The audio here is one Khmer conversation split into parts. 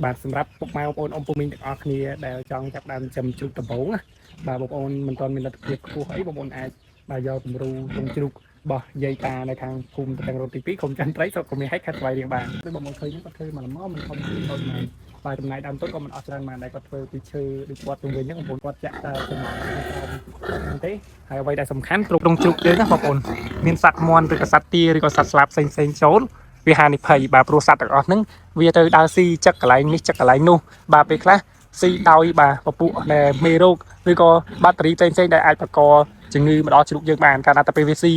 បាទសម្រាប់ពុកម៉ែបងប្អូនអ៊ំពូមីងទាំងអស់គ្នាដែលចង់ចាប់ដើមចំជ្រូកដំបូងណាបាទបងប្អូនមិនទាន់មានលទ្ធភាពខ្ពស់អីបងប្អូនអាចបាទយកគំរូទងជ្រូករបស់យាយតានៅខាងភូមិទាំងរត់ទី2ក្រុមចន្ទត្រីស្រុកកុមារហិចខេត្តស្វាយរៀងបានដូចបងប្អូនឃើញគាត់ធ្វើមកល្មមមិនធំពីអត់ណាបាទចំណាយដើមទុនក៏មិនអស់ច្រើនបានដែរគាត់ធ្វើពីឈើដូចគាត់ទៅវិញហ្នឹងបងប្អូនគាត់ចាក់តែចំណាយហ្នឹងទេហើយអ្វីដែលសំខាន់គ្រប់គ្រងជ្រូកយើងណាបងប្អូនមានសត្វមាន់ឬក៏សត្វទាឬក៏សត្វស្លាបផ្សេងចូលវាហានិភ័យបាទព្រោះសត្វទាំងអស់ហ្នឹងវាទៅដើរស៊ីចឹកកន្លែងនេះចឹកកន្លែងនោះបាទពេលខ្លះស៊ីដោយបាទពពួកដែលមេរោគឬក៏បាក់តេរីផ្សេងដែលអាចបង្កជំងឺមកដល់ជ្រូកយើងបានកាលណាតែពេលវាស៊ី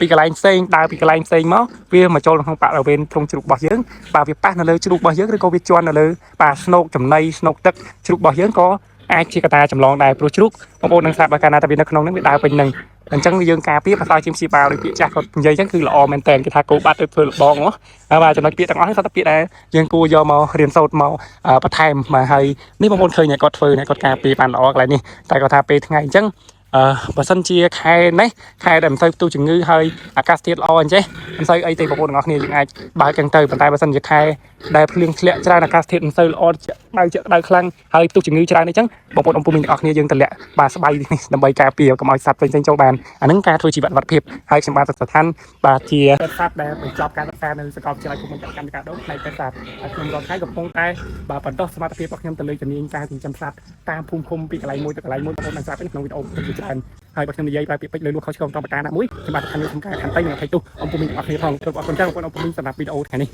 ពីកន្លែងផ្សេងដើរពីកន្លែងផ្សេងមកវាមកចូលក្នុងបរិវេណទ្រុងជ្រូករបស់យើងបាទវាប៉ះនៅលើជ្រូករបស់យើងឬក៏វាជន់នៅលើបាទស្នូកចំណីស្នូកទឹកជ្រូករបស់យើងក៏អាចជាកត្តាចម្លងដែរព្រោះជ្រូកបងប្អូននឹងស្ដាប់បើកាលណាតែវានៅក្នុងហ្នឹងវាដើរពេញនឹងអញ្ចឹងយើងការពារប្រសើរជាងព្យាបាលដោយពាក្យចាស់គាត់និយាយអញ្ចឹងគឺល្អមែនតើគេថាគោបាត់ទៅធ្វើលបងហ៎បាទចំណុចពាក្យទាំងអស់ហ្នឹងសតពាក្យដែលយើងគួរយកមករៀនសូត្រមកបន្ថែមមកហើយនេះបងប្អូនឃើញតែគាត់ធ្វើតែគាត់ការពារបានល្អកន្លែងនេះតែគាត់ថាពេលថ្ងៃអញ្ចឹងបើសិនជាខែនេះខែដែលមិនសូវផ្ទុះជំងឺហើយអាកាសធាតុល្អអញ្ចេះមិនសូវអីទេបងប្អូនទាំងអស់គ្នាយើងអាចបើកចឹងទៅប៉ុន្តែបើសិនជាខែដែលភ្លៀងធ្លាក់ច្រើនអាកាសធាតុមិនសូវល្អដៅខ្លាំងហើយផ្ទុះជំងឺច្រើនអញ្ចឹងបងប្អូនអ៊ំពូមីងទាំងអស់គ្នាយើងតម្លាក់បាទស្បៃនេះដើម្បីការពារកុំឲ្យសត្វផ្សេងចូលបានអាហ្នឹងការធ្វើជីវសុវត្ថិភាពហើយខ្ញុំបាទស្ថានបាទជាសត្វដែលបញ្ចប់ការសិក្សានៅសាកលវិទ្យាល័យភូមិន្ទកម្មការដងផ្នែកពេទ្យសត្វហើយខ្ញុំរកថ្ងៃកំពុងតែបាទបន្តសមត្ថភាពរបស់ខ្ញុំទៅលើជំនាញការចិញ្ចឹមសត្វតាមភូមិឃុំពីកន្លែងមួយទៅកន្លែងមួយបងប្អូនបានស្ដាប់ក្នុងវីដេអូជាច្រើនហើយបើខ្ញុំនិយាយបែបពាក្យពេចន៍លើលួសខុសឆ្គងតាមប្រការណាមួយខ្ញុំបាទខាងនេះខ្ញុំការខាងតៃនឹងអភ័យទោសអ៊ំពូមីងទាំងអស់គ្នាផងសូមអរគុណច្រើនបងប្អូនអ៊ំពូមីងសម្រាប់វីដេអូថ្ងៃនេះ